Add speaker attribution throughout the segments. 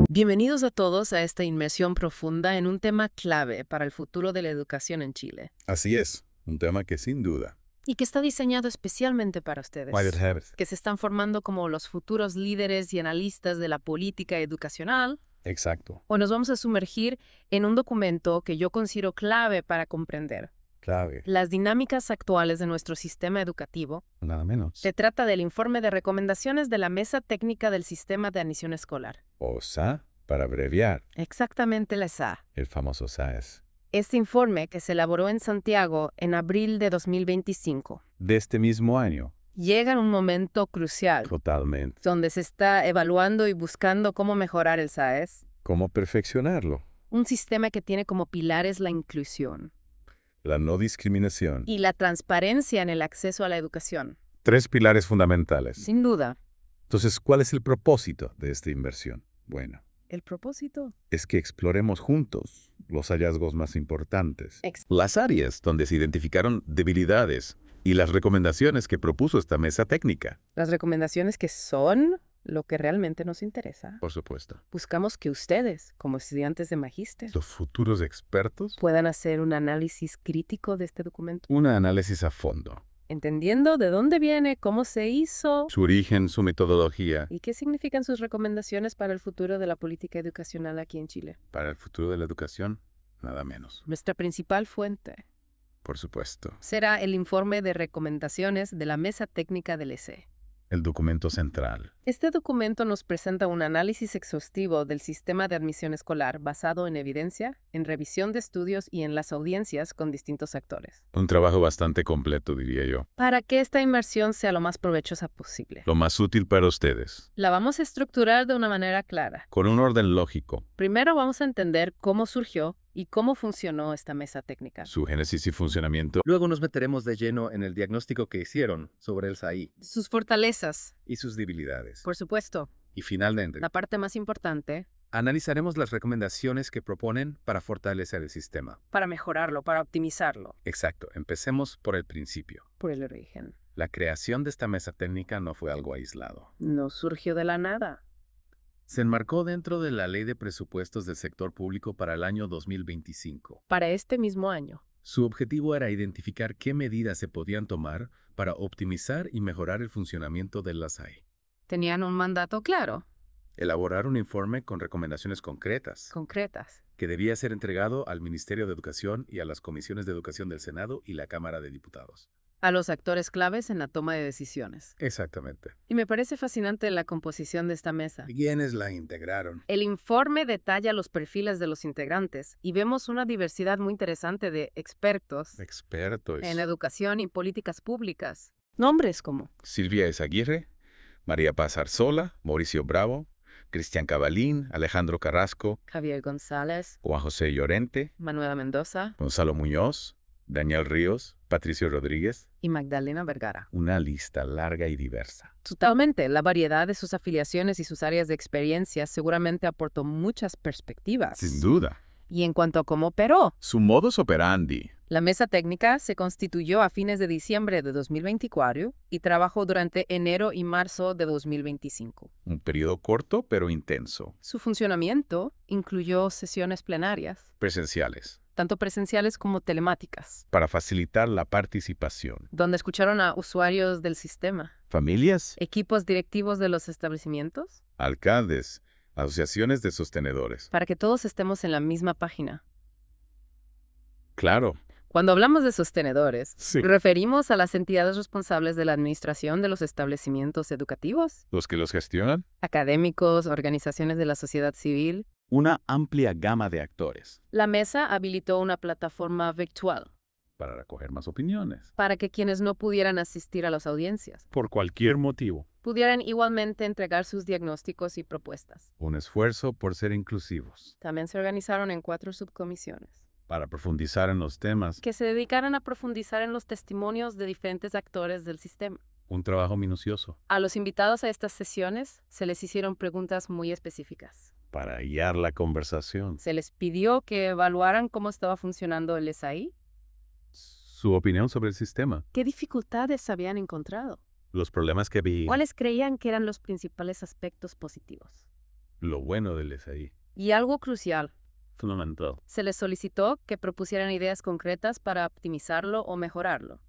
Speaker 1: Bienvenidos a todos a esta inmersión profunda en un tema clave para el futuro de la educación en Chile.
Speaker 2: Así es, un tema que sin duda.
Speaker 1: Y que está diseñado especialmente para ustedes, que se están formando como los futuros líderes y analistas de la política educacional.
Speaker 2: Exacto.
Speaker 1: Hoy nos vamos a sumergir en un documento que yo considero clave para comprender
Speaker 2: Clave.
Speaker 1: las dinámicas actuales de nuestro sistema educativo.
Speaker 2: Nada menos.
Speaker 1: Se trata del informe de recomendaciones de la Mesa Técnica del Sistema de Admisión Escolar.
Speaker 2: O SA, para abreviar.
Speaker 1: Exactamente la SA.
Speaker 2: El famoso SAES.
Speaker 1: Este informe, que se elaboró en Santiago en abril de 2025,
Speaker 2: De este mismo año.
Speaker 1: llega en un momento crucial,
Speaker 2: Totalmente.
Speaker 1: donde se está evaluando y buscando cómo mejorar el SAES,
Speaker 2: ¿Cómo perfeccionarlo?
Speaker 1: un sistema que tiene como pilares la inclusión
Speaker 2: La no discriminación.
Speaker 1: y la transparencia en el acceso a la educación.
Speaker 2: 3 pilares fundamentales.
Speaker 1: Sin duda.
Speaker 2: Entonces, ¿cuál es el propósito de esta inversión? Bueno,
Speaker 1: ¿El propósito?
Speaker 2: es que exploremos juntos los hallazgos más importantes. Las áreas donde se identificaron debilidades y las recomendaciones que propuso esta mesa técnica.
Speaker 1: Las recomendaciones que son lo que realmente nos interesa.
Speaker 2: Por supuesto.
Speaker 1: Buscamos que ustedes, como estudiantes de magíster,
Speaker 2: Los futuros expertos.
Speaker 1: puedan hacer un análisis crítico de este documento,
Speaker 2: Un análisis a fondo.
Speaker 1: entendiendo de dónde viene, cómo se hizo
Speaker 2: Su origen, su metodología.
Speaker 1: y qué significan sus recomendaciones para el futuro de la política educacional aquí en Chile.
Speaker 2: Para el futuro de la educación, nada menos.
Speaker 1: Nuestra principal fuente
Speaker 2: Por supuesto.
Speaker 1: será el informe de recomendaciones de la Mesa Técnica del ESE.
Speaker 2: El documento central.
Speaker 1: Este documento nos presenta un análisis exhaustivo del sistema de admisión escolar basado en evidencia, en revisión de estudios y en las audiencias con distintos actores,
Speaker 2: Un trabajo bastante completo, diría yo.
Speaker 1: para que esta inmersión sea lo más provechosa posible.
Speaker 2: Lo más útil para ustedes.
Speaker 1: La vamos a estructurar de una manera clara.
Speaker 2: Con un orden lógico.
Speaker 1: Primero vamos a entender cómo surgió y cómo funcionó esta mesa técnica.
Speaker 2: Su génesis y funcionamiento.
Speaker 3: Luego nos meteremos de lleno en el diagnóstico que hicieron sobre el SAI
Speaker 1: Sus fortalezas,
Speaker 2: Y sus debilidades.
Speaker 1: por supuesto.
Speaker 3: y finalmente
Speaker 1: La parte más importante,
Speaker 3: analizaremos las recomendaciones que proponen para fortalecer el sistema.
Speaker 1: para mejorarlo, para optimizarlo,
Speaker 3: Exacto, empecemos por el principio.
Speaker 1: por el origen.
Speaker 3: La creación de esta mesa técnica no fue algo aislado.
Speaker 1: No surgió de la nada.
Speaker 3: Se enmarcó dentro de la Ley de Presupuestos del Sector Público para el año 2025.
Speaker 1: Para este mismo año.
Speaker 3: Su objetivo era identificar qué medidas se podían tomar para optimizar y mejorar el funcionamiento de la SAI.
Speaker 1: Tenían un mandato claro,
Speaker 3: Elaborar un informe con recomendaciones concretas
Speaker 1: concretas.
Speaker 3: que debía ser entregado al Ministerio de Educación y a las comisiones de educación del Senado y la Cámara de Diputados.
Speaker 1: A los actores claves en la toma de decisiones.
Speaker 3: Exactamente.
Speaker 1: Y me parece fascinante la composición de esta mesa.
Speaker 3: ¿Quiénes la integraron?
Speaker 1: El informe detalla los perfiles de los integrantes y vemos una diversidad muy interesante de expertos
Speaker 2: Expertos.
Speaker 1: en educación y políticas públicas. Nombres como
Speaker 2: Silvia Ezaguirre, María Paz Arzola, Mauricio Bravo, Cristian Cabalín, Alejandro Carrasco,
Speaker 1: Javier González,
Speaker 2: Juan José Llorente,
Speaker 1: Manuela Mendoza
Speaker 2: Gonzalo Muñoz, Daniel Ríos, Patricio Rodríguez.
Speaker 1: y Magdalena Vergara.
Speaker 2: Una lista larga y diversa.
Speaker 1: Totalmente, la variedad de sus afiliaciones y sus áreas de experiencia seguramente aportó muchas perspectivas.
Speaker 2: Sin duda.
Speaker 1: Y en cuanto a cómo operó,
Speaker 2: Su modus operandi.
Speaker 1: la mesa técnica se constituyó a fines de diciembre de 2024 y trabajó durante enero y marzo de 2025.
Speaker 2: Un periodo corto pero intenso.
Speaker 1: Su funcionamiento incluyó sesiones plenarias,
Speaker 2: Presenciales.
Speaker 1: tanto presenciales como telemáticas,
Speaker 2: Para facilitar la participación.
Speaker 1: donde escucharon a usuarios del sistema,
Speaker 2: Familias,
Speaker 1: equipos directivos de los establecimientos,
Speaker 2: alcaldes, asociaciones de sostenedores.
Speaker 1: para que todos estemos en la misma página.
Speaker 2: Claro.
Speaker 1: Cuando hablamos de sostenedores,
Speaker 2: Sí.
Speaker 1: ¿referimos a las entidades responsables de la administración de los establecimientos educativos?
Speaker 2: ¿Los que los gestionan?
Speaker 1: Académicos, organizaciones de la sociedad civil.
Speaker 2: Una amplia gama de actores.
Speaker 1: La mesa habilitó una plataforma virtual
Speaker 2: Para recoger más opiniones.
Speaker 1: para que quienes no pudieran asistir a las audiencias
Speaker 2: Por cualquier motivo.
Speaker 1: pudieran igualmente entregar sus diagnósticos y propuestas.
Speaker 2: Un esfuerzo por ser inclusivos.
Speaker 1: También se organizaron en 4 subcomisiones
Speaker 2: Para profundizar en los temas.
Speaker 1: que se dedicaran a profundizar en los testimonios de diferentes actores del sistema.
Speaker 2: Un trabajo minucioso.
Speaker 1: A los invitados a estas sesiones se les hicieron preguntas muy específicas.
Speaker 2: Para guiar la conversación.
Speaker 1: Se les pidió que evaluaran cómo estaba funcionando el SAI,
Speaker 2: Su opinión sobre el sistema.
Speaker 1: ¿Qué dificultades habían encontrado?
Speaker 2: Los problemas que vi.
Speaker 1: ¿Cuáles creían que eran los principales aspectos positivos?
Speaker 2: Lo bueno del SAI.
Speaker 1: Y algo crucial,
Speaker 2: Fundamental.
Speaker 1: se les solicitó que propusieran ideas concretas para optimizarlo o mejorarlo.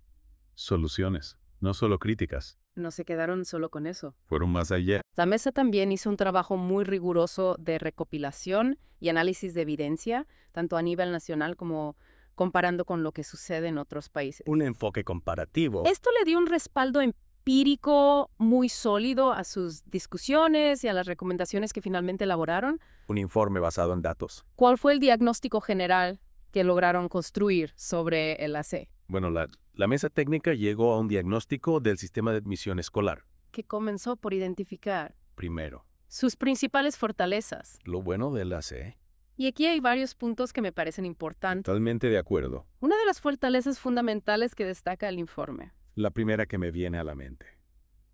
Speaker 2: Soluciones, no solo críticas.
Speaker 1: No se quedaron solo con eso.
Speaker 2: Fueron más allá.
Speaker 1: La mesa también hizo un trabajo muy riguroso de recopilación y análisis de evidencia, tanto a nivel nacional como comparando con lo que sucede en otros países.
Speaker 4: Un enfoque comparativo.
Speaker 1: Esto le dio un respaldo empírico muy sólido a sus discusiones y a las recomendaciones que finalmente elaboraron.
Speaker 4: Un informe basado en datos.
Speaker 1: ¿Cuál fue el diagnóstico general que lograron construir sobre el AC?
Speaker 4: Bueno, la mesa técnica llegó a un diagnóstico del sistema de admisión escolar.
Speaker 1: Que comenzó por identificar
Speaker 4: Primero,
Speaker 1: sus principales fortalezas.
Speaker 4: lo bueno del AC.
Speaker 1: Y aquí hay varios puntos que me parecen importantes.
Speaker 4: Totalmente de acuerdo.
Speaker 1: Una de las fortalezas fundamentales que destaca el informe
Speaker 4: La primera que me viene a la mente.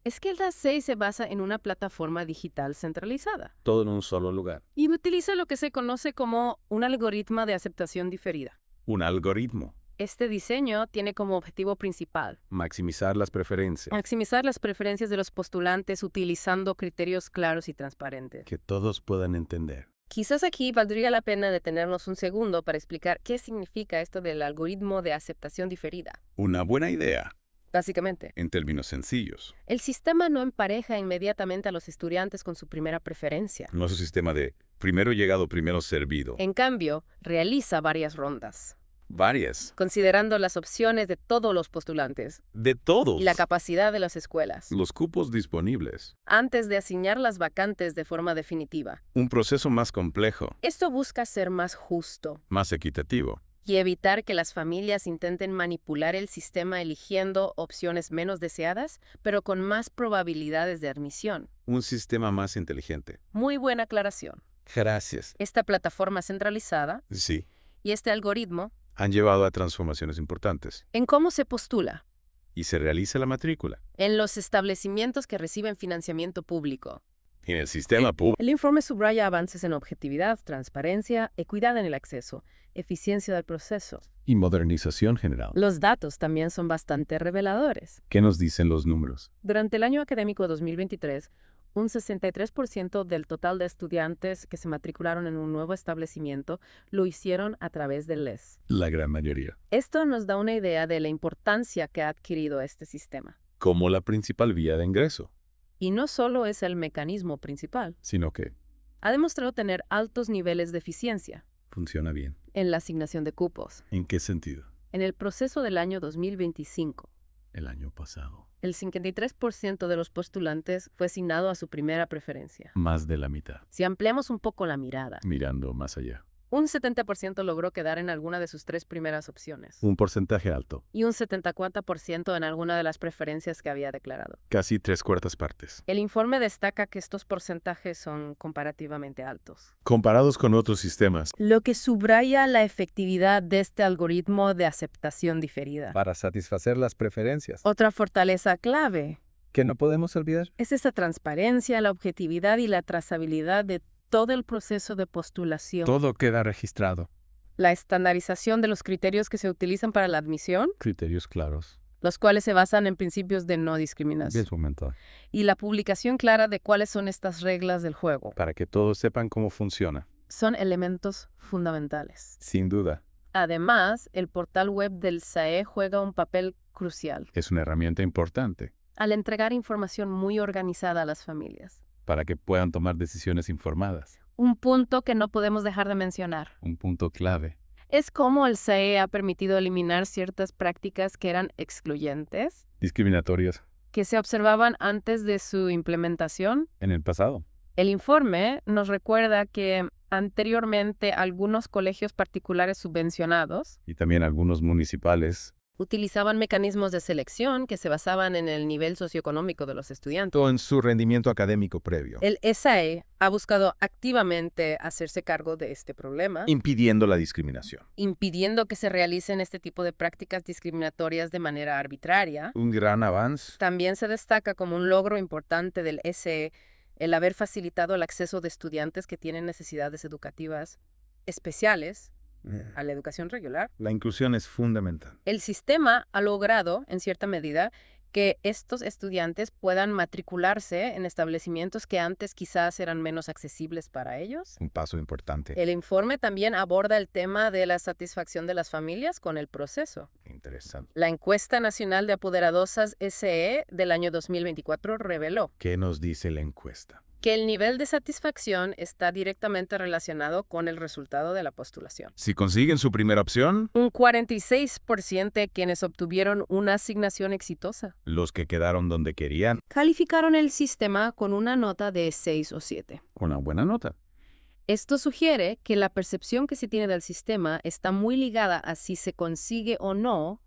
Speaker 1: es que el AC se basa en una plataforma digital centralizada
Speaker 4: Todo en un solo lugar.
Speaker 1: y utiliza lo que se conoce como un algoritmo de aceptación diferida.
Speaker 2: Un algoritmo.
Speaker 1: Este diseño tiene como objetivo principal
Speaker 4: Maximizar las preferencias.
Speaker 1: maximizar las preferencias de los postulantes utilizando criterios claros y transparentes.
Speaker 4: Que todos puedan entender.
Speaker 1: Quizás aquí valdría la pena detenernos un segundo para explicar qué significa esto del algoritmo de aceptación diferida.
Speaker 2: Una buena idea,
Speaker 1: Básicamente,
Speaker 2: en términos sencillos.
Speaker 1: el sistema no empareja inmediatamente a los estudiantes con su primera preferencia.
Speaker 2: No es un sistema de primero llegado, primero servido.
Speaker 1: En cambio, realiza varias rondas,
Speaker 2: Varias.
Speaker 1: considerando las opciones de todos los postulantes
Speaker 2: De todos.
Speaker 1: y la capacidad de las escuelas,
Speaker 2: Los cupos disponibles.
Speaker 1: antes de asignar las vacantes de forma definitiva.
Speaker 2: Un proceso más complejo,
Speaker 1: Esto busca ser más justo
Speaker 2: más equitativo.
Speaker 1: y evitar que las familias intenten manipular el sistema eligiendo opciones menos deseadas, pero con más probabilidades de admisión.
Speaker 2: Un sistema más inteligente.
Speaker 1: Muy buena aclaración.
Speaker 4: Gracias.
Speaker 1: Esta plataforma centralizada
Speaker 2: Sí.
Speaker 1: y este algoritmo
Speaker 2: Han llevado a transformaciones importantes.
Speaker 1: en cómo se postula,
Speaker 2: Y se realiza la matrícula.
Speaker 1: en los establecimientos que reciben financiamiento público.
Speaker 2: En el sistema público.
Speaker 1: El informe subraya avances en objetividad, transparencia, equidad en el acceso, eficiencia del proceso.
Speaker 2: Y modernización general.
Speaker 1: Los datos también son bastante reveladores.
Speaker 2: ¿Qué nos dicen los números?
Speaker 1: Durante el año académico 2023, un 63% del total de estudiantes que se matricularon en un nuevo establecimiento lo hicieron a través del LES.
Speaker 2: La gran mayoría.
Speaker 1: Esto nos da una idea de la importancia que ha adquirido este sistema.
Speaker 2: Como la principal vía de ingreso.
Speaker 1: Y no solo es el mecanismo principal,
Speaker 2: Sino que
Speaker 1: ha demostrado tener altos niveles de eficiencia
Speaker 2: funciona bien.
Speaker 1: en la asignación de cupos.
Speaker 2: ¿En qué sentido?
Speaker 1: En el proceso del año 2025,
Speaker 2: El año pasado.
Speaker 1: el 53% de los postulantes fue asignado a su primera preferencia.
Speaker 2: Más de la mitad.
Speaker 1: Si ampliamos un poco la mirada,
Speaker 2: Mirando más allá.
Speaker 1: un 70% logró quedar en alguna de sus 3 primeras opciones
Speaker 2: Un porcentaje alto.
Speaker 1: y un 74% en alguna de las preferencias que había declarado.
Speaker 2: Casi 3/4 partes.
Speaker 1: El informe destaca que estos porcentajes son comparativamente altos,
Speaker 2: Comparados con otros sistemas.
Speaker 1: lo que subraya la efectividad de este algoritmo de aceptación diferida.
Speaker 4: Para satisfacer las preferencias.
Speaker 1: Otra fortaleza clave
Speaker 4: Que no podemos olvidar.
Speaker 1: es esta transparencia, la objetividad y la trazabilidad de todo el proceso de postulación.
Speaker 4: Todo queda registrado.
Speaker 1: La estandarización de los criterios que se utilizan para la admisión,
Speaker 2: Criterios claros.
Speaker 1: los cuales se basan en principios de no discriminación.
Speaker 2: Momento.
Speaker 1: Y la publicación clara de cuáles son estas reglas del juego.
Speaker 2: Para que todos sepan cómo funciona.
Speaker 1: Son elementos fundamentales.
Speaker 2: Sin duda.
Speaker 1: Además, el portal web del SAE juega un papel crucial
Speaker 2: Es una herramienta importante
Speaker 1: al entregar información muy organizada a las familias.
Speaker 2: para que puedan tomar decisiones informadas.
Speaker 1: Un punto que no podemos dejar de mencionar
Speaker 2: Un punto clave.
Speaker 1: es cómo el SAE ha permitido eliminar ciertas prácticas que eran excluyentes,
Speaker 2: Discriminatorias
Speaker 1: que se observaban antes de su implementación.
Speaker 2: en el pasado.
Speaker 1: El informe nos recuerda que anteriormente algunos colegios particulares subvencionados
Speaker 2: Y también algunos municipales.
Speaker 1: utilizaban mecanismos de selección que se basaban en el nivel socioeconómico de los estudiantes.
Speaker 4: Todo en su rendimiento académico previo.
Speaker 1: El SAE ha buscado activamente hacerse cargo de este problema,
Speaker 4: Impidiendo la discriminación.
Speaker 1: impidiendo que se realicen este tipo de prácticas discriminatorias de manera arbitraria.
Speaker 4: Un gran avance.
Speaker 1: También se destaca como un logro importante del SAE el haber facilitado el acceso de estudiantes que tienen necesidades educativas especiales a la educación regular.
Speaker 2: La inclusión es fundamental.
Speaker 1: El sistema ha logrado, en cierta medida, que estos estudiantes puedan matricularse en establecimientos que antes quizás eran menos accesibles para ellos.
Speaker 2: Un paso importante.
Speaker 1: El informe también aborda el tema de la satisfacción de las familias con el proceso.
Speaker 2: Interesante.
Speaker 1: La encuesta nacional de apoderadosas SE del año 2024 reveló
Speaker 2: ¿Qué nos dice la encuesta?
Speaker 1: que el nivel de satisfacción está directamente relacionado con el resultado de la postulación.
Speaker 2: Si consiguen su primera opción,
Speaker 1: Un 46% de quienes obtuvieron una asignación exitosa
Speaker 2: los que quedaron donde querían,
Speaker 1: calificaron el sistema con una nota de 6 o 7.
Speaker 2: una buena nota.
Speaker 1: Esto sugiere que la percepción que se tiene del sistema está muy ligada a si se consigue o no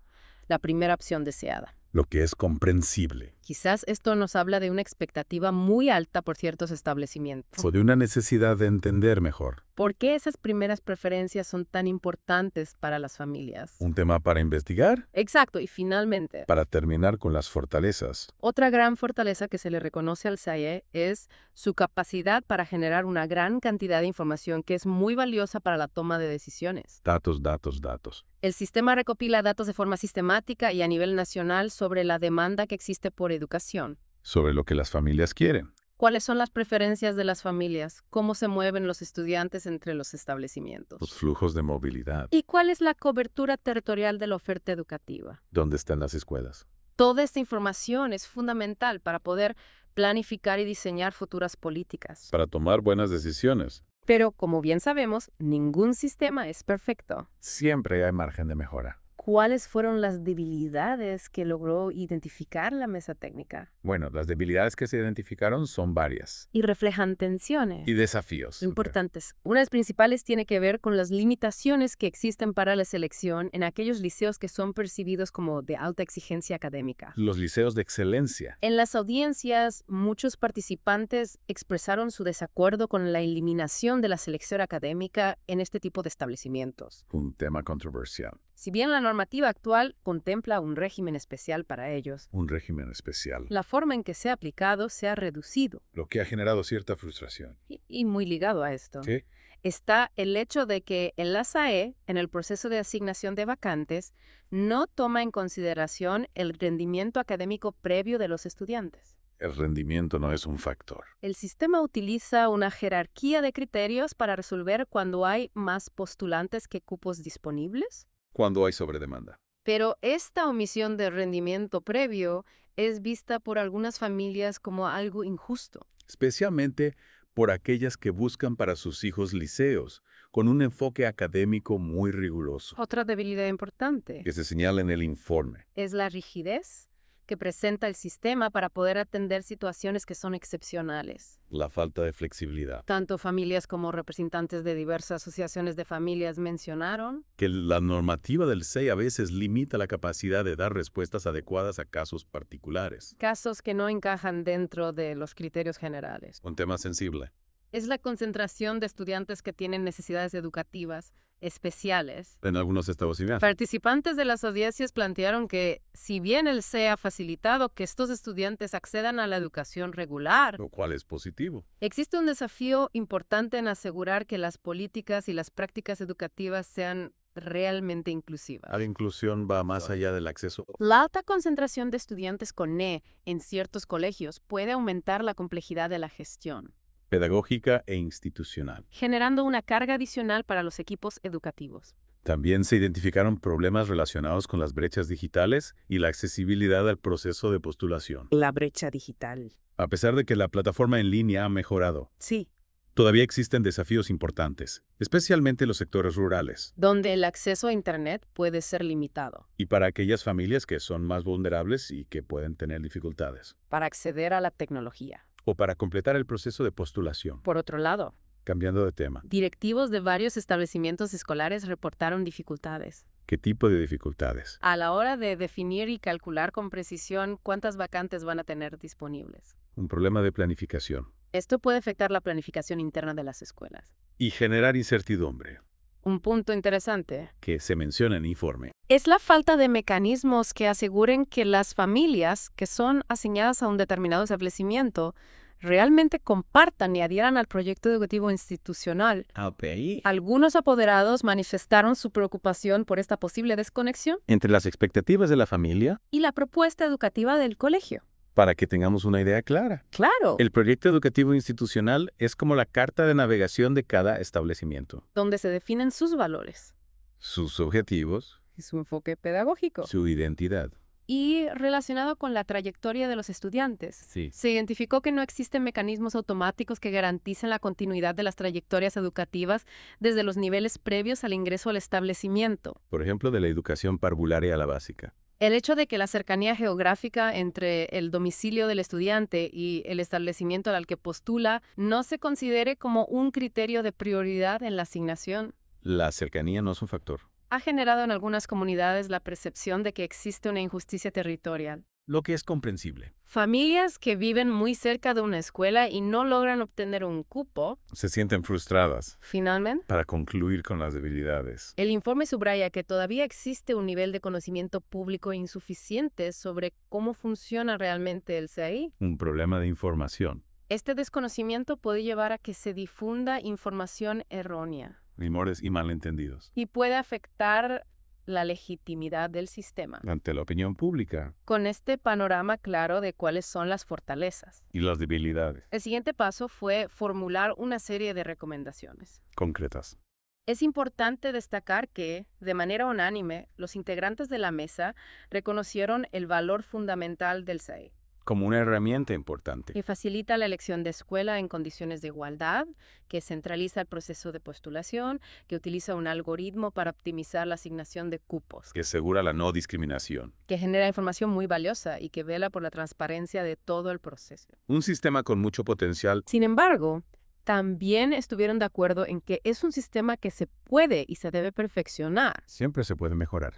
Speaker 1: la primera opción deseada.
Speaker 2: Lo que es comprensible.
Speaker 1: Quizás esto nos habla de una expectativa muy alta por ciertos establecimientos.
Speaker 2: O de una necesidad de entender mejor.
Speaker 1: ¿Por qué esas primeras preferencias son tan importantes para las familias?
Speaker 2: Un tema para investigar,
Speaker 1: Exacto, y finalmente,
Speaker 2: para terminar con las fortalezas.
Speaker 1: otra gran fortaleza que se le reconoce al SAE es su capacidad para generar una gran cantidad de información que es muy valiosa para la toma de decisiones.
Speaker 2: Datos, datos, datos.
Speaker 1: El sistema recopila datos de forma sistemática y a nivel nacional sobre la demanda que existe por educación.
Speaker 2: Sobre lo que las familias quieren.
Speaker 1: ¿Cuáles son las preferencias de las familias? ¿Cómo se mueven los estudiantes entre los establecimientos?
Speaker 2: Los flujos de movilidad.
Speaker 1: ¿Y cuál es la cobertura territorial de la oferta educativa?
Speaker 2: ¿Dónde están las escuelas?
Speaker 1: Toda esta información es fundamental para poder planificar y diseñar futuras políticas.
Speaker 2: Para tomar buenas decisiones.
Speaker 1: Pero, como bien sabemos, ningún sistema es perfecto.
Speaker 2: Siempre hay margen de mejora.
Speaker 1: ¿Cuáles fueron las debilidades que logró identificar la mesa técnica?
Speaker 2: Bueno, las debilidades que se identificaron son varias.
Speaker 1: Y reflejan tensiones
Speaker 2: Y desafíos.
Speaker 1: importantes. Una de las principales tiene que ver con las limitaciones que existen para la selección en aquellos liceos que son percibidos como de alta exigencia académica.
Speaker 2: Los liceos de excelencia.
Speaker 1: En las audiencias, muchos participantes expresaron su desacuerdo con la eliminación de la selección académica en este tipo de establecimientos.
Speaker 2: Un tema controversial.
Speaker 1: Si bien la normativa actual contempla un régimen especial para ellos,
Speaker 2: Un régimen especial.
Speaker 1: la forma en que se ha aplicado se ha reducido.
Speaker 2: Lo que ha generado cierta frustración.
Speaker 1: Y muy ligado a esto
Speaker 2: ¿Sí?
Speaker 1: está el hecho de que el SAE, en el proceso de asignación de vacantes, no toma en consideración el rendimiento académico previo de los estudiantes.
Speaker 2: El rendimiento no es un factor.
Speaker 1: El sistema utiliza una jerarquía de criterios para resolver cuando hay más postulantes que cupos disponibles.
Speaker 2: Cuando hay sobredemanda.
Speaker 1: Pero esta omisión de rendimiento previo es vista por algunas familias como algo injusto.
Speaker 2: Especialmente por aquellas que buscan para sus hijos liceos, con un enfoque académico muy riguroso,
Speaker 1: Otra debilidad importante
Speaker 2: que se señala en el informe.
Speaker 1: es la rigidez que presenta el sistema para poder atender situaciones que son excepcionales.
Speaker 2: La falta de flexibilidad.
Speaker 1: Tanto familias como representantes de diversas asociaciones de familias mencionaron
Speaker 2: Que la normativa del SEI a veces limita la capacidad de dar respuestas adecuadas a casos particulares.
Speaker 1: casos que no encajan dentro de los criterios generales.
Speaker 2: Un tema sensible.
Speaker 1: Es la concentración de estudiantes que tienen necesidades educativas especiales.
Speaker 2: En algunos establecimientos.
Speaker 1: Participantes de las audiencias plantearon que, si bien el SEE ha facilitado que estos estudiantes accedan a la educación regular,
Speaker 2: Lo cual es positivo.
Speaker 1: existe un desafío importante en asegurar que las políticas y las prácticas educativas sean realmente inclusivas.
Speaker 2: La inclusión va más allá del acceso.
Speaker 1: La alta concentración de estudiantes con NE en ciertos colegios puede aumentar la complejidad de la gestión,
Speaker 2: Pedagógica e institucional.
Speaker 1: generando una carga adicional para los equipos educativos.
Speaker 2: También se identificaron problemas relacionados con las brechas digitales y la accesibilidad al proceso de postulación.
Speaker 5: La brecha digital.
Speaker 2: A pesar de que la plataforma en línea ha mejorado,
Speaker 5: Sí,
Speaker 2: todavía existen desafíos importantes, especialmente en los sectores rurales,
Speaker 1: Donde el acceso a Internet puede ser limitado.
Speaker 2: y para aquellas familias que son más vulnerables y que pueden tener dificultades,
Speaker 1: Para acceder a la tecnología.
Speaker 2: o para completar el proceso de postulación.
Speaker 1: Por otro lado,
Speaker 2: Cambiando de tema,
Speaker 1: directivos de varios establecimientos escolares reportaron dificultades
Speaker 2: ¿qué tipo de dificultades?
Speaker 1: a la hora de definir y calcular con precisión cuántas vacantes van a tener disponibles.
Speaker 2: Un problema de planificación.
Speaker 1: Esto puede afectar la planificación interna de las escuelas.
Speaker 2: Y generar incertidumbre,
Speaker 1: Un punto interesante
Speaker 2: que se menciona en el informe.
Speaker 1: es la falta de mecanismos que aseguren que las familias que son asignadas a un determinado establecimiento realmente compartan y adhieran al proyecto educativo institucional. Algunos apoderados manifestaron su preocupación por esta posible desconexión
Speaker 4: Entre las expectativas de la familia,
Speaker 1: y la propuesta educativa del colegio.
Speaker 4: para que tengamos una idea clara.
Speaker 1: Claro,
Speaker 4: El proyecto educativo institucional es como la carta de navegación de cada establecimiento.
Speaker 1: donde se definen sus valores
Speaker 2: Sus objetivos,
Speaker 1: y su enfoque pedagógico.
Speaker 2: su identidad.
Speaker 1: Y relacionado con la trayectoria de los estudiantes.
Speaker 4: Sí.
Speaker 1: Se identificó que no existen mecanismos automáticos que garanticen la continuidad de las trayectorias educativas desde los niveles previos al ingreso al establecimiento.
Speaker 2: Por ejemplo, de la educación parvularia a la básica.
Speaker 1: El hecho de que la cercanía geográfica entre el domicilio del estudiante y el establecimiento al que postula no se considere como un criterio de prioridad en la asignación
Speaker 2: La cercanía no es un factor.
Speaker 1: ha generado en algunas comunidades la percepción de que existe una injusticia territorial.
Speaker 4: Lo que es comprensible.
Speaker 1: Familias que viven muy cerca de una escuela y no logran obtener un cupo,
Speaker 2: Se sienten frustradas
Speaker 1: finalmente,
Speaker 2: para concluir con las debilidades.
Speaker 1: el informe subraya que todavía existe un nivel de conocimiento público insuficiente sobre cómo funciona realmente el CAI.
Speaker 2: Un problema de información.
Speaker 1: Este desconocimiento puede llevar a que se difunda información errónea
Speaker 2: Rumores y malentendidos.
Speaker 1: y puede afectar la legitimidad del sistema.
Speaker 2: Ante la opinión pública
Speaker 1: Con este panorama claro de cuáles son las fortalezas,
Speaker 2: y las debilidades
Speaker 1: el siguiente paso fue formular una serie de recomendaciones.
Speaker 2: concretas.
Speaker 1: Es importante destacar que, de manera unánime, los integrantes de la mesa reconocieron el valor fundamental del CAI,
Speaker 2: Como una herramienta importante.
Speaker 1: que facilita la elección de escuela en condiciones de igualdad, que centraliza el proceso de postulación, que utiliza un algoritmo para optimizar la asignación de cupos,
Speaker 2: Que asegura la no discriminación.
Speaker 1: que genera información muy valiosa y que vela por la transparencia de todo el proceso.
Speaker 2: Un sistema con mucho potencial.
Speaker 1: Sin embargo, también estuvieron de acuerdo en que es un sistema que se puede y se debe perfeccionar.
Speaker 2: Siempre se puede mejorar.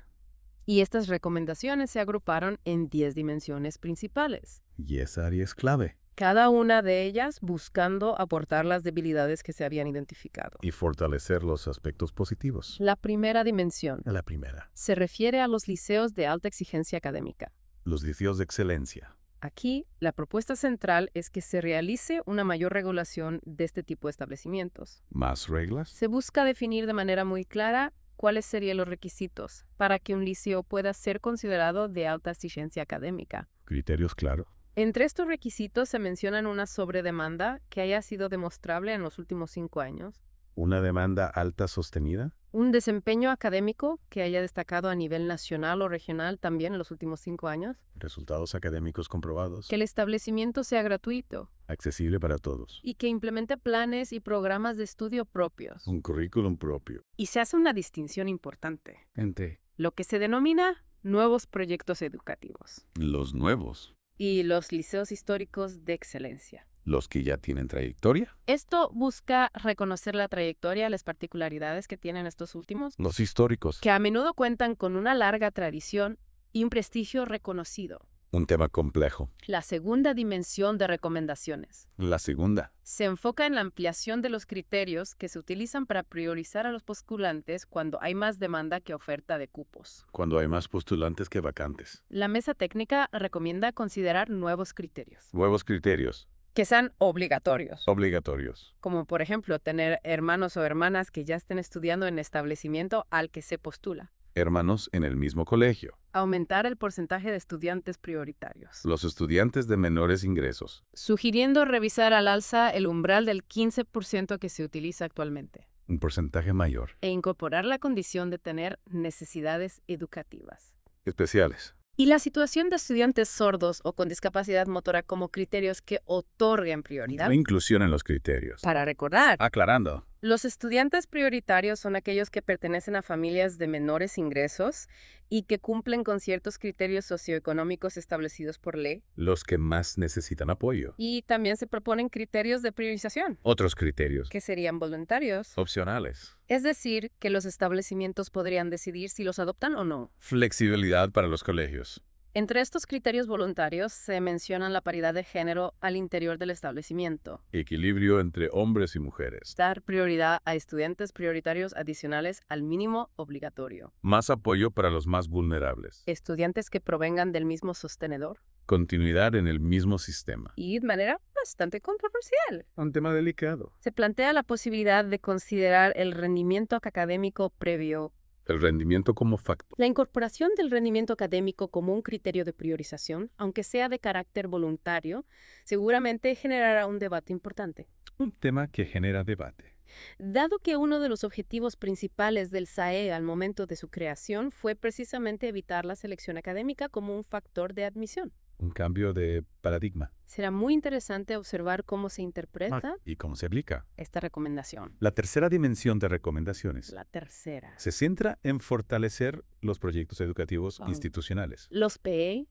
Speaker 1: Y estas recomendaciones se agruparon en 10 dimensiones principales,
Speaker 2: Y esa área es clave.
Speaker 1: cada una de ellas buscando aportar las debilidades que se habían identificado.
Speaker 2: Y fortalecer los aspectos positivos.
Speaker 1: La primera dimensión
Speaker 2: La primera.
Speaker 1: se refiere a los liceos de alta exigencia académica.
Speaker 2: Los liceos de excelencia.
Speaker 1: Aquí, la propuesta central es que se realice una mayor regulación de este tipo de establecimientos.
Speaker 2: ¿Más reglas?
Speaker 1: Se busca definir de manera muy clara cuáles serían los requisitos para que un liceo pueda ser considerado de alta exigencia académica.
Speaker 2: Criterios claros.
Speaker 1: Entre estos requisitos se mencionan una sobredemanda que haya sido demostrable en los últimos 5 años,
Speaker 2: ¿Una demanda alta sostenida?
Speaker 1: un desempeño académico que haya destacado a nivel nacional o regional también en los últimos 5 años,
Speaker 2: Resultados académicos comprobados.
Speaker 1: que el establecimiento sea gratuito
Speaker 2: Accesible para todos.
Speaker 1: y que implemente planes y programas de estudio propios.
Speaker 2: Un currículum propio.
Speaker 1: Y se hace una distinción importante,
Speaker 2: Entre
Speaker 1: lo que se denomina nuevos proyectos educativos
Speaker 2: los nuevos.
Speaker 1: y los liceos históricos de excelencia.
Speaker 2: Los que ya tienen trayectoria.
Speaker 1: Esto busca reconocer la trayectoria, las particularidades que tienen estos últimos,
Speaker 2: Los históricos.
Speaker 1: que a menudo cuentan con una larga tradición y un prestigio reconocido.
Speaker 2: Un tema complejo.
Speaker 1: La segunda dimensión de recomendaciones
Speaker 2: La segunda.
Speaker 1: se enfoca en la ampliación de los criterios que se utilizan para priorizar a los postulantes cuando hay más demanda que oferta de cupos.
Speaker 2: Cuando hay más postulantes que vacantes.
Speaker 1: La mesa técnica recomienda considerar nuevos criterios,
Speaker 2: Nuevos criterios.
Speaker 1: que sean obligatorios,
Speaker 2: Obligatorios.
Speaker 1: como por ejemplo tener hermanos o hermanas que ya estén estudiando en el establecimiento al que se postula.
Speaker 2: Hermanos en el mismo colegio.
Speaker 1: Aumentar el porcentaje de estudiantes prioritarios.
Speaker 2: Los estudiantes de menores ingresos.
Speaker 1: Sugiriendo revisar al alza el umbral del 15% que se utiliza actualmente.
Speaker 2: Un porcentaje mayor.
Speaker 1: E incorporar la condición de tener necesidades educativas.
Speaker 2: Especiales.
Speaker 1: Y la situación de estudiantes sordos o con discapacidad motora como criterios que otorguen prioridad.
Speaker 2: La inclusión en los criterios.
Speaker 1: Para recordar,
Speaker 2: Aclarando.
Speaker 1: los estudiantes prioritarios son aquellos que pertenecen a familias de menores ingresos y que cumplen con ciertos criterios socioeconómicos establecidos por ley.
Speaker 2: Los que más necesitan apoyo.
Speaker 1: Y también se proponen criterios de priorización,
Speaker 2: Otros criterios.
Speaker 1: que serían voluntarios.
Speaker 2: Opcionales.
Speaker 1: Es decir, que los establecimientos podrían decidir si los adoptan o no.
Speaker 2: Flexibilidad para los colegios.
Speaker 1: Entre estos criterios voluntarios se mencionan la paridad de género al interior del establecimiento,
Speaker 2: Equilibrio entre hombres y mujeres.
Speaker 1: dar prioridad a estudiantes prioritarios adicionales al mínimo obligatorio,
Speaker 2: Más apoyo para los más vulnerables.
Speaker 1: estudiantes que provengan del mismo sostenedor
Speaker 2: Continuidad en el mismo sistema.
Speaker 1: y de manera bastante controversial.
Speaker 2: Un tema delicado.
Speaker 1: Se plantea la posibilidad de considerar el rendimiento académico previo.
Speaker 2: El rendimiento como factor.
Speaker 1: La incorporación del rendimiento académico como un criterio de priorización, aunque sea de carácter voluntario, seguramente generará un debate importante.
Speaker 2: Un tema que genera debate.
Speaker 1: Dado que uno de los objetivos principales del SAE al momento de su creación fue precisamente evitar la selección académica como un factor de admisión.
Speaker 2: Un cambio de paradigma.
Speaker 1: Será muy interesante observar cómo se interpreta
Speaker 2: ¿Y cómo se aplica?
Speaker 1: esta recomendación.
Speaker 2: La tercera dimensión de recomendaciones
Speaker 1: La tercera.
Speaker 2: se centra en fortalecer los proyectos educativos
Speaker 1: Wow.
Speaker 2: institucionales.
Speaker 1: Los PE.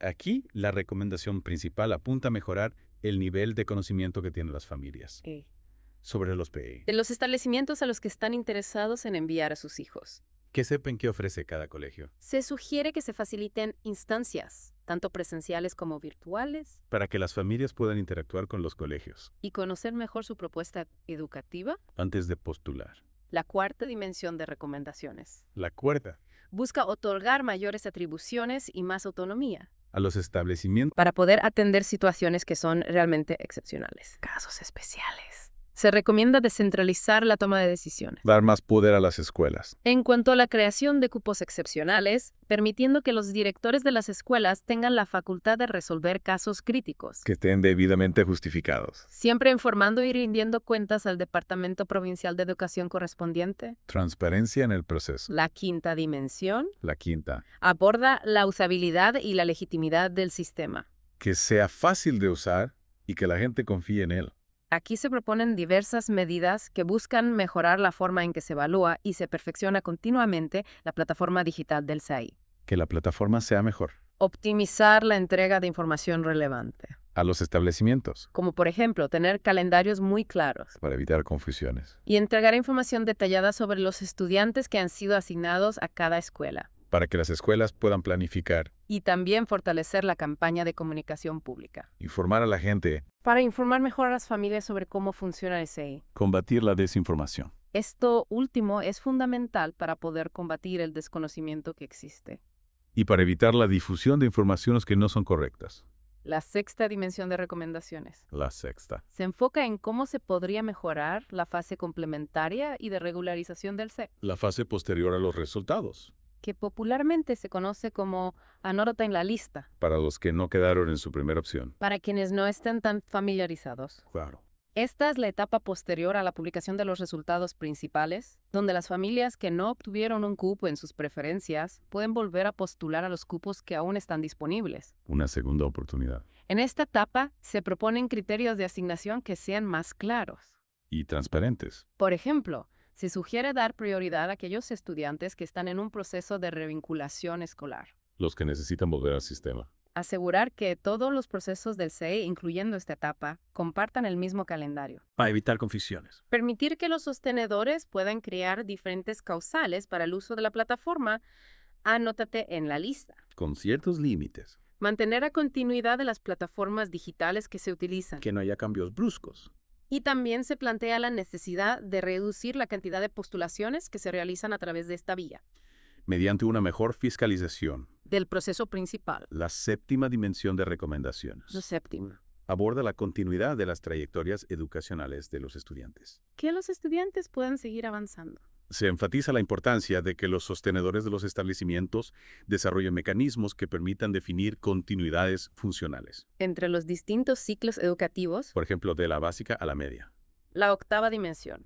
Speaker 2: Aquí, la recomendación principal apunta a mejorar el nivel de conocimiento que tienen las familias sobre los PE.
Speaker 1: De los establecimientos a los que están interesados en enviar a sus hijos.
Speaker 2: Que sepan qué ofrece cada colegio,
Speaker 1: Se sugiere que se faciliten instancias, tanto presenciales como virtuales,
Speaker 2: para que las familias puedan interactuar con los colegios
Speaker 1: y conocer mejor su propuesta educativa.
Speaker 2: antes de postular.
Speaker 1: La cuarta dimensión de recomendaciones.
Speaker 2: La cuarta,
Speaker 1: Busca otorgar mayores atribuciones y más autonomía
Speaker 2: a los establecimientos.
Speaker 1: para poder atender situaciones que son realmente excepcionales. Casos especiales. Se recomienda descentralizar la toma de decisiones.
Speaker 2: Dar más poder a las escuelas.
Speaker 1: En cuanto a la creación de cupos excepcionales, permitiendo que los directores de las escuelas tengan la facultad de resolver casos críticos,
Speaker 2: Que estén debidamente justificados.
Speaker 1: siempre informando y rindiendo cuentas al Departamento Provincial de Educación correspondiente.
Speaker 2: Transparencia en el proceso.
Speaker 1: La quinta dimensión
Speaker 2: La quinta,
Speaker 1: aborda la usabilidad y la legitimidad del sistema.
Speaker 2: que sea fácil de usar y que la gente confíe en él.
Speaker 1: Aquí se proponen diversas medidas que buscan mejorar la forma en que se evalúa y se perfecciona continuamente la plataforma digital del SAI.
Speaker 2: Que la plataforma sea mejor.
Speaker 1: Optimizar la entrega de información relevante,
Speaker 2: A los establecimientos,
Speaker 1: como por ejemplo tener calendarios muy claros
Speaker 2: para evitar confusiones.
Speaker 1: y entregar información detallada sobre los estudiantes que han sido asignados a cada escuela.
Speaker 2: Para que las escuelas puedan planificar,
Speaker 1: Y también fortalecer la campaña de comunicación pública,
Speaker 2: informar a la gente,
Speaker 1: para informar mejor a las familias sobre cómo funciona el SAI.
Speaker 2: combatir la desinformación.
Speaker 1: Esto último es fundamental para poder combatir el desconocimiento que existe.
Speaker 2: Y para evitar la difusión de informaciones que no son correctas.
Speaker 1: La sexta dimensión de recomendaciones
Speaker 2: La sexta.
Speaker 1: se enfoca en cómo se podría mejorar la fase complementaria y de regularización del SAI,
Speaker 2: La fase posterior a los resultados.
Speaker 1: que popularmente se conoce como anótate en la lista,
Speaker 2: Para los que no quedaron en su primera opción.
Speaker 1: para quienes no estén tan familiarizados.
Speaker 2: Claro.
Speaker 1: Esta es la etapa posterior a la publicación de los resultados principales, donde las familias que no obtuvieron un cupo en sus preferencias pueden volver a postular a los cupos que aún están disponibles.
Speaker 2: Una segunda oportunidad.
Speaker 1: En esta etapa se proponen criterios de asignación que sean más claros.
Speaker 2: Y transparentes.
Speaker 1: Por ejemplo, se sugiere dar prioridad a aquellos estudiantes que están en un proceso de revinculación escolar.
Speaker 2: Los que necesitan volver al sistema.
Speaker 1: Asegurar que todos los procesos del SAI, incluyendo esta etapa, compartan el mismo calendario.
Speaker 4: Para evitar confusiones.
Speaker 1: Permitir que los sostenedores puedan crear diferentes causales para el uso de la plataforma, anótate en la lista.
Speaker 2: Con ciertos límites.
Speaker 1: Mantener la continuidad de las plataformas digitales que se utilizan.
Speaker 4: Que no haya cambios bruscos.
Speaker 1: Y también se plantea la necesidad de reducir la cantidad de postulaciones que se realizan a través de esta vía.
Speaker 2: Mediante una mejor fiscalización.
Speaker 1: Del proceso principal.
Speaker 2: La séptima dimensión de recomendaciones.
Speaker 1: Lo séptimo.
Speaker 2: Aborda la continuidad de las trayectorias educacionales de los estudiantes.
Speaker 1: Que los estudiantes puedan seguir avanzando.
Speaker 2: Se enfatiza la importancia de que los sostenedores de los establecimientos desarrollen mecanismos que permitan definir continuidades funcionales.
Speaker 1: Entre los distintos ciclos educativos,
Speaker 2: Por ejemplo, de la básica a la media.
Speaker 1: la octava dimensión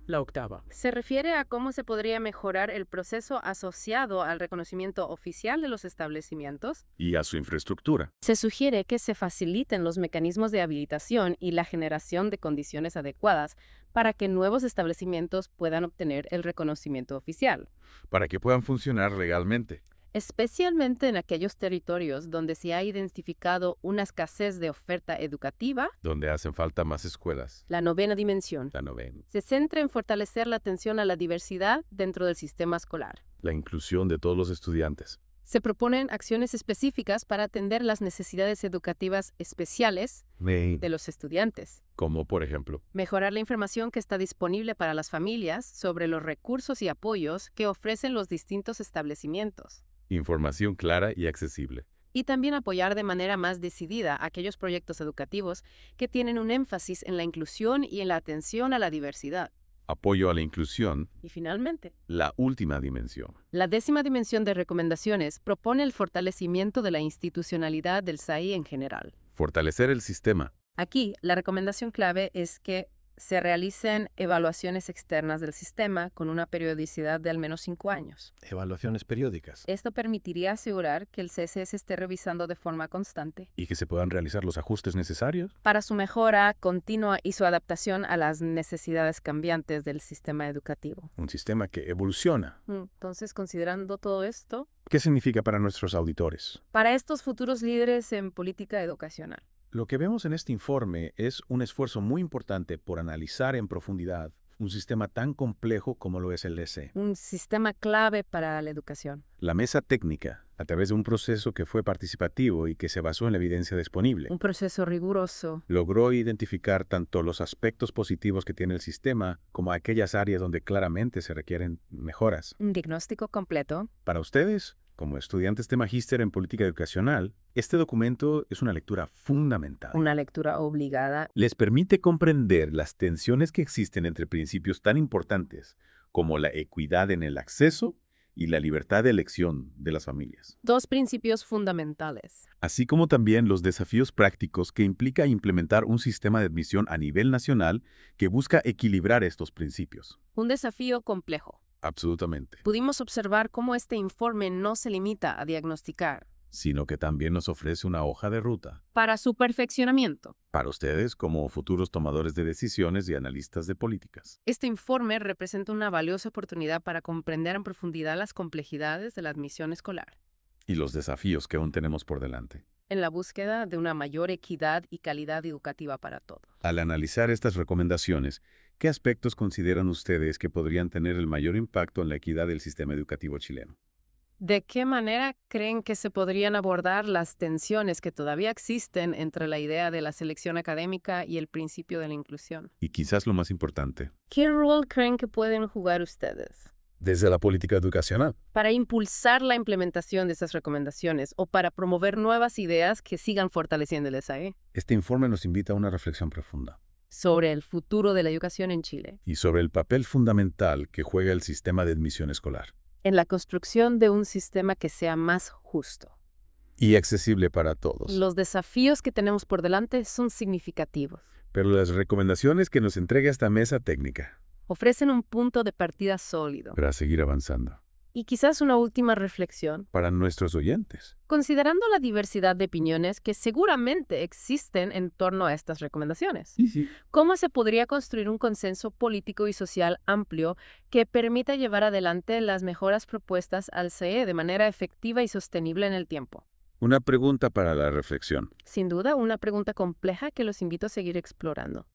Speaker 4: La octava.
Speaker 1: se refiere a cómo se podría mejorar el proceso asociado al reconocimiento oficial de los establecimientos.
Speaker 2: Y a su infraestructura.
Speaker 1: Se sugiere que se faciliten los mecanismos de habilitación y la generación de condiciones adecuadas para que nuevos establecimientos puedan obtener el reconocimiento oficial,
Speaker 2: Para que puedan funcionar legalmente.
Speaker 1: especialmente en aquellos territorios donde se ha identificado una escasez de oferta educativa.
Speaker 2: Donde hacen falta más escuelas.
Speaker 1: La novena dimensión
Speaker 2: La novena.
Speaker 1: se centra en fortalecer la atención a la diversidad dentro del sistema escolar.
Speaker 2: La inclusión de todos los estudiantes.
Speaker 1: Se proponen acciones específicas para atender las necesidades educativas especiales de los estudiantes.
Speaker 3: Como por ejemplo,
Speaker 1: Mejorar la información que está disponible para las familias sobre los recursos y apoyos que ofrecen los distintos establecimientos.
Speaker 2: Información clara y accesible.
Speaker 1: Y también apoyar de manera más decidida aquellos proyectos educativos que tienen un énfasis en la inclusión y en la atención a la diversidad.
Speaker 2: Apoyo a la inclusión,
Speaker 1: Y finalmente,
Speaker 2: la última dimensión.
Speaker 1: la 10ª dimensión de recomendaciones propone el fortalecimiento de la institucionalidad del SAI en general.
Speaker 2: Fortalecer el sistema.
Speaker 1: Aquí, la recomendación clave es que se realicen evaluaciones externas del sistema con una periodicidad de al menos 5 años.
Speaker 5: Evaluaciones periódicas.
Speaker 1: Esto permitiría asegurar que el CSS esté revisando de forma constante
Speaker 5: Y que se puedan realizar los ajustes necesarios.
Speaker 1: para su mejora continua y su adaptación a las necesidades cambiantes del sistema educativo.
Speaker 5: Un sistema que evoluciona.
Speaker 1: Entonces, considerando todo esto,
Speaker 5: ¿Qué significa para nuestros auditores?
Speaker 1: para estos futuros líderes en política educacional,
Speaker 5: Lo que vemos en este informe es un esfuerzo muy importante por analizar en profundidad un sistema tan complejo como lo es el ESE.
Speaker 1: un sistema clave para la educación.
Speaker 5: La mesa técnica, a través de un proceso que fue participativo y que se basó en la evidencia disponible,
Speaker 1: Un proceso riguroso.
Speaker 5: logró identificar tanto los aspectos positivos que tiene el sistema como aquellas áreas donde claramente se requieren mejoras.
Speaker 1: Un diagnóstico completo.
Speaker 5: Para ustedes, como estudiantes de magíster en política educacional, este documento es una lectura fundamental.
Speaker 1: Una lectura obligada.
Speaker 2: Les permite comprender las tensiones que existen entre principios tan importantes como la equidad en el acceso y la libertad de elección de las familias,
Speaker 1: 2 principios fundamentales.
Speaker 2: así como también los desafíos prácticos que implica implementar un sistema de admisión a nivel nacional que busca equilibrar estos principios.
Speaker 1: Un desafío complejo.
Speaker 2: Absolutamente.
Speaker 1: Pudimos observar cómo este informe no se limita a diagnosticar.
Speaker 2: Sino que también nos ofrece una hoja de ruta
Speaker 1: Para su perfeccionamiento,
Speaker 2: para ustedes como futuros tomadores de decisiones y analistas de políticas.
Speaker 1: este informe representa una valiosa oportunidad para comprender en profundidad las complejidades de la admisión escolar,
Speaker 2: Y los desafíos que aún tenemos por delante.
Speaker 1: en la búsqueda de una mayor equidad y calidad educativa para todos.
Speaker 2: Al analizar estas recomendaciones, ¿qué aspectos consideran ustedes que podrían tener el mayor impacto en la equidad del sistema educativo chileno?
Speaker 1: ¿De qué manera creen que se podrían abordar las tensiones que todavía existen entre la idea de la selección académica y el principio de la inclusión?
Speaker 2: Y quizás lo más importante,
Speaker 1: ¿Qué rol creen que pueden jugar ustedes
Speaker 5: Desde la política educacional.
Speaker 1: para impulsar la implementación de esas recomendaciones o para promover nuevas ideas que sigan fortaleciendo el SAE
Speaker 5: Este informe nos invita a una reflexión profunda
Speaker 1: sobre el futuro de la educación en Chile,
Speaker 2: y sobre el papel fundamental que juega el sistema de admisión escolar?
Speaker 1: en la construcción de un sistema que sea más justo?
Speaker 2: Y accesible para todos.
Speaker 1: Los desafíos que tenemos por delante son significativos.
Speaker 2: Pero las recomendaciones que nos entrega esta mesa técnica
Speaker 1: Ofrecen un punto de partida sólido.
Speaker 2: para seguir avanzando.
Speaker 1: Y quizás una última reflexión.
Speaker 2: Para nuestros oyentes.
Speaker 1: Considerando la diversidad de opiniones que seguramente existen en torno a estas recomendaciones, ¿cómo se podría construir un consenso político y social amplio que permita llevar adelante las mejoras propuestas al CE de manera efectiva y sostenible en el tiempo?
Speaker 2: Una pregunta para la reflexión.
Speaker 1: Sin duda, una pregunta compleja que los invito a seguir explorando.